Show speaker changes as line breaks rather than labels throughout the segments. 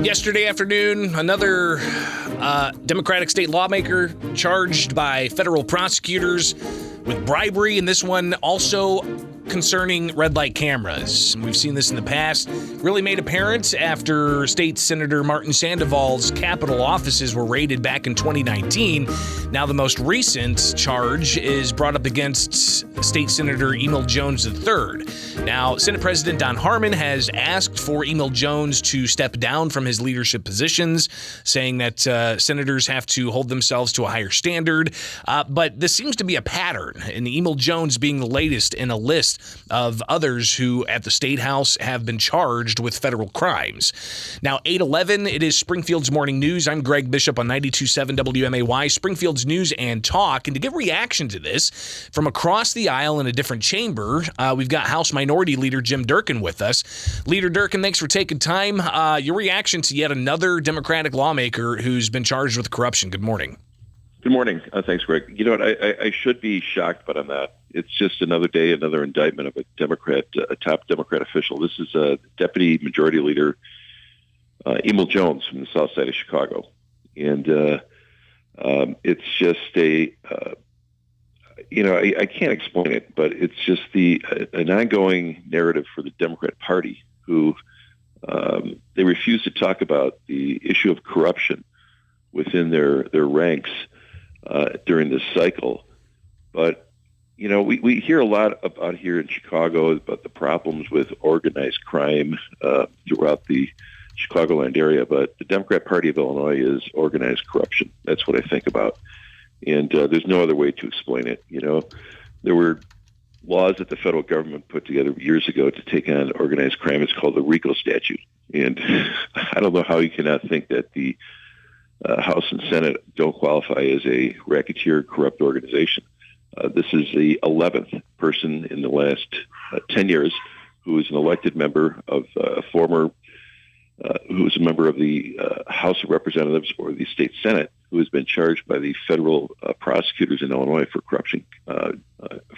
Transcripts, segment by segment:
Yesterday afternoon, another Democratic state lawmaker charged by federal prosecutors with bribery, and this one also concerning red light cameras. We've seen this in the past. Really made apparent after State Senator Martin Sandoval's Capitol offices were raided back in 2019. Now the most recent charge is brought up against State Senator Emil Jones III. Now, Senate President Don Harmon has asked for Emil Jones to step down from his leadership positions, saying that senators have to hold themselves to a higher standard. But this seems to be a pattern, and Emil Jones being the latest in a list of others who at the State House have been charged with federal crimes. Now, 8:11, it is Springfield's Morning News. I'm Greg Bishop on 92.7 WMAY, Springfield's News and Talk. And to give reaction to this, from across the aisle in a different chamber, we've got House Minority Leader Jim Durkin with us. Leader Durkin, thanks for taking time. Your reaction to yet another Democratic lawmaker who's been charged with corruption. Good morning.
Good morning. Thanks, Greg. You know what? I should be shocked, but I'm not. It's just another day, another indictment of a Democrat, a top Democrat official. This is Deputy Majority Leader Emil Jones from the south side of Chicago. And it's just I can't explain it, but it's just an ongoing narrative for the Democrat Party who they refuse to talk about the issue of corruption within their ranks during this cycle. But, you know, we hear a lot about here in Chicago about the problems with organized crime throughout the Chicagoland area, but the Democrat Party of Illinois is organized corruption. That's what I think about. And there's no other way to explain it. You know, there were laws that the federal government put together years ago to take on organized crime. It's called the RICO statute. And I don't know how you cannot think that the House and Senate don't qualify as a racketeer, corrupt organization. This is the 11th person in the last 10 years who is an elected member of who is a member of the House of Representatives or the state Senate who has been charged by the federal prosecutors in Illinois for corruption.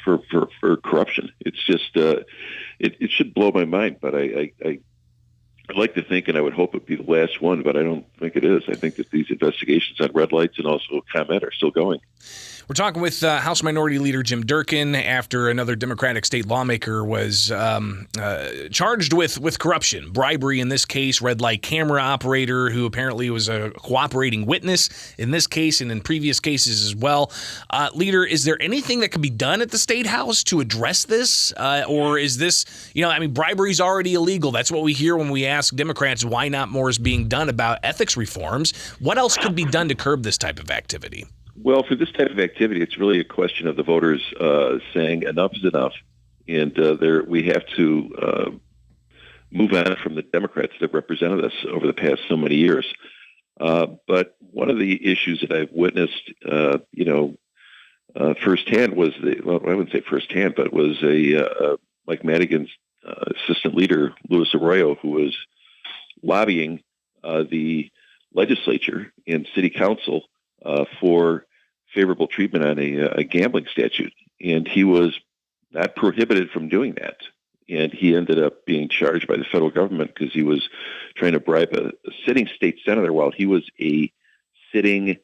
For corruption, it's just it should blow my mind. But I'd like to think, and I would hope it'd be the last one, but I don't think it is. I think that these investigations on red lights and also ComEd are still going.
We're talking with House Minority Leader Jim Durkin after another Democratic state lawmaker was charged with corruption, bribery in this case, red light camera operator who apparently was a cooperating witness in this case and in previous cases as well. Leader, is there anything that can be done at the State House to address this? Or is this, bribery is already illegal. That's what we hear when we ask Democrats why not more is being done about ethics reforms. What else could be done to curb this type of activity?
Well, for this type of activity, it's really a question of the voters saying enough is enough, and we have to move on from the Democrats that represented us over the past so many years. But one of the issues that I've witnessed, firsthand was I wouldn't say firsthand, but was Mike Madigan's assistant leader, Louis Arroyo, who was lobbying the legislature and city council for favorable treatment on a gambling statute. And he was not prohibited from doing that. And he ended up being charged by the federal government because he was trying to bribe a sitting state senator while he was a sitting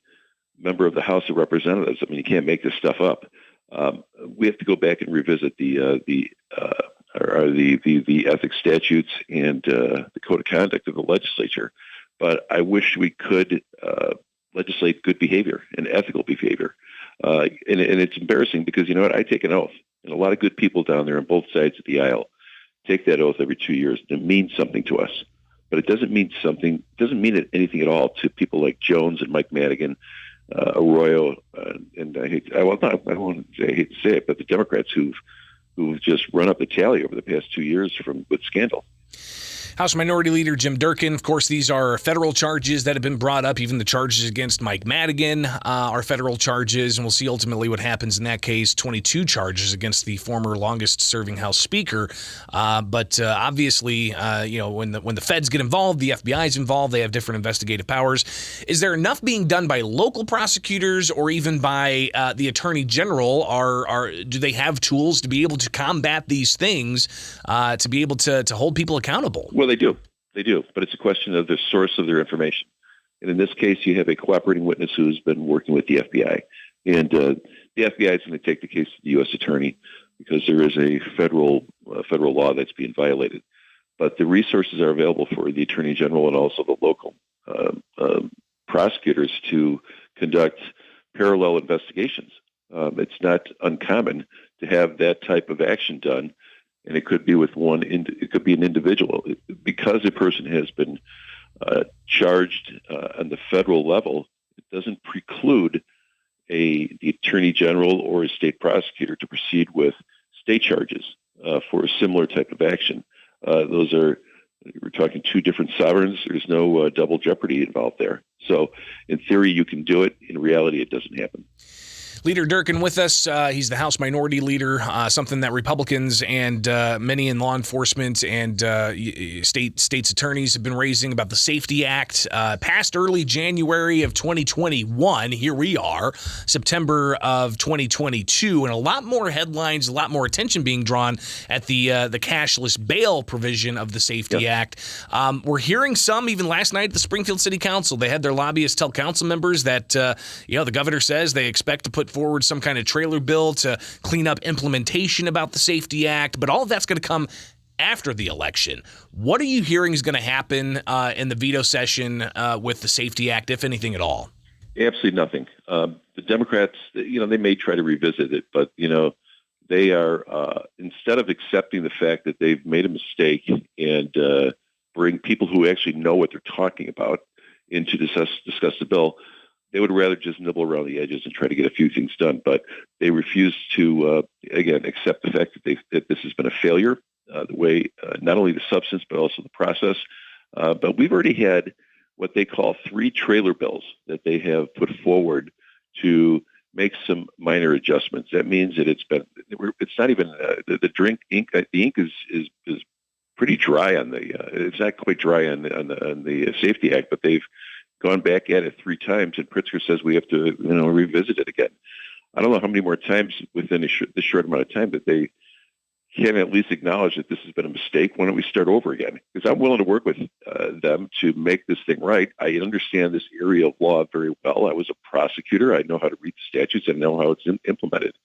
member of the House of Representatives. I mean, you can't make this stuff up. We have to go back and revisit the ethics statutes and the code of conduct of the legislature. But I wish we could legislate good behavior and ethical behavior. And it's embarrassing because, you know what, I take an oath. And a lot of good people down there on both sides of the aisle take that oath every 2 years. It means something to us. But it doesn't mean anything at all to people like Jones and Mike Madigan, Arroyo, and I hate to say it, but the Democrats who've just run up the tally over the past 2 years with scandal.
House Minority Leader Jim Durkin, of course, these are federal charges that have been brought up. Even the charges against Mike Madigan are federal charges, and we'll see ultimately what happens in that case. 22 charges against the former longest-serving House Speaker. But obviously, when the feds get involved, the FBI is involved. They have different investigative powers. Is there enough being done by local prosecutors or even by the Attorney General? Do they have tools to be able to combat these things, to be able to hold people accountable?
Well, they do. They do, but it's a question of the source of their information. And in this case, you have a cooperating witness who's been working with the FBI. And the FBI is going to take the case to the U.S. attorney because there is a federal law that's being violated. But the resources are available for the attorney general and also the local prosecutors to conduct parallel investigations. It's not uncommon to have that type of action done, and it could be with it could be an individual. Because a person has been charged on the federal level, it doesn't preclude the attorney general or a state prosecutor to proceed with state charges for a similar type of action. We're talking two different sovereigns. There's no double jeopardy involved there. So in theory, you can do it. In reality, it doesn't happen.
Leader Durkin with us. He's the House Minority Leader, something that Republicans and many in law enforcement and states attorneys have been raising about the SAFET Act. Passed early January of 2021. Here we are, September of 2022, and a lot more headlines, a lot more attention being drawn at the cashless bail provision of the SAFET Act. We're hearing some, even last night at the Springfield City Council, they had their lobbyists tell council members that the governor says they expect to put forward some kind of trailer bill to clean up implementation about the SAFET Act, but all of that's going to come after the election. What are you hearing is going to happen in the veto session with the SAFET Act, if anything at all?
Absolutely nothing. The Democrats, they may try to revisit it, but, they are, instead of accepting the fact that they've made a mistake and bring people who actually know what they're talking about in to discuss the bill, they would rather just nibble around the edges and try to get a few things done. But they refuse to, again, accept the fact that this has been a failure, the way, not only the substance, but also the process. But we've already had what they call 3 trailer bills that they have put forward to make some minor adjustments. That means that it's not even the ink is pretty dry on it's not quite dry on the SAFET Act, but they've gone back at it 3 times, and Pritzker says we have to, revisit it again. I don't know how many more times within this short amount of time that they can at least acknowledge that this has been a mistake. Why don't we start over again? Because I'm willing to work with them to make this thing right. I understand this area of law very well. I was a prosecutor. I know how to read the statutes and know how it's implemented.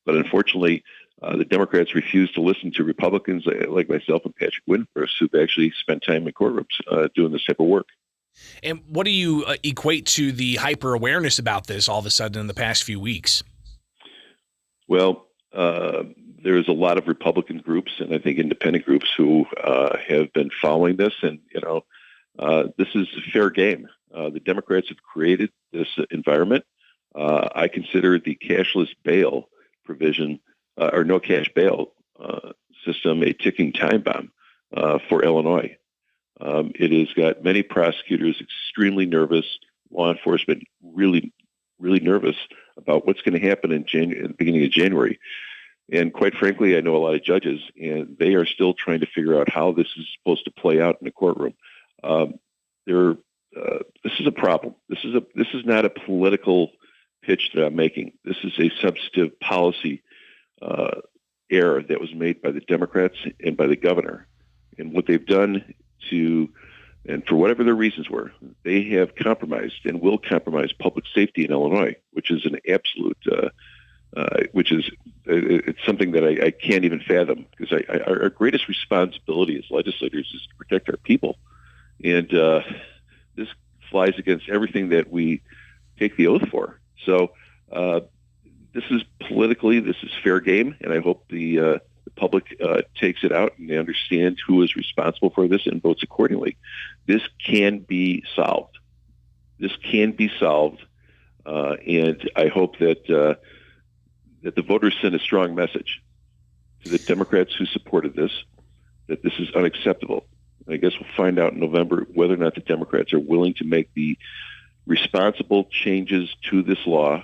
But unfortunately, the Democrats refuse to listen to Republicans like myself and Patrick Windhurst, who've actually spent time in courtrooms doing this type of work.
And what do you equate to the hyper-awareness about this all of a sudden in the past few weeks?
Well, there's a lot of Republican groups and I think independent groups who have been following this. And, this is a fair game. The Democrats have created this environment. I consider the cashless bail provision or no cash bail system a ticking time bomb for Illinois. It has got many prosecutors extremely nervous, law enforcement really, really nervous about what's going to happen in the beginning of January. And quite frankly, I know a lot of judges, and they are still trying to figure out how this is supposed to play out in the courtroom. This is a problem. This is not a political pitch that I'm making. This is a substantive policy error that was made by the Democrats and by the governor. And what they've done and for whatever their reasons were, they have compromised and will compromise public safety in Illinois, which is an absolute, it's something that I can't even fathom, because our greatest responsibility as legislators is to protect our people. And this flies against everything that we take the oath for. So this is fair game, and I hope the public takes it out and they understand who is responsible for this and votes accordingly. This can be solved. And I hope that the voters send a strong message to the Democrats who supported this, that this is unacceptable. And I guess we'll find out in November whether or not the Democrats are willing to make the responsible changes to this law,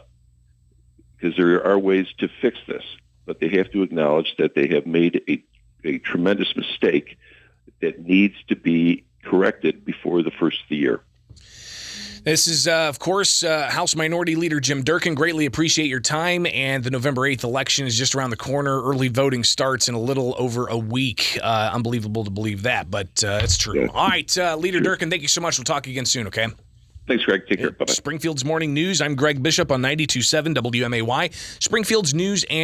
because there are ways to fix this. But they have to acknowledge that they have made a tremendous mistake that needs to be corrected before the first of the year.
This is, of course, House Minority Leader Jim Durkin. Greatly appreciate your time. And the November 8th election is just around the corner. Early voting starts in a little over a week. Unbelievable to believe that, but it's true. Yeah. All right, Leader Durkin, thank you so much. We'll talk again soon, okay?
Thanks, Greg. Take care. Bye-bye.
Springfield's Morning News. I'm Greg Bishop on 92.7 WMAY. Springfield's News and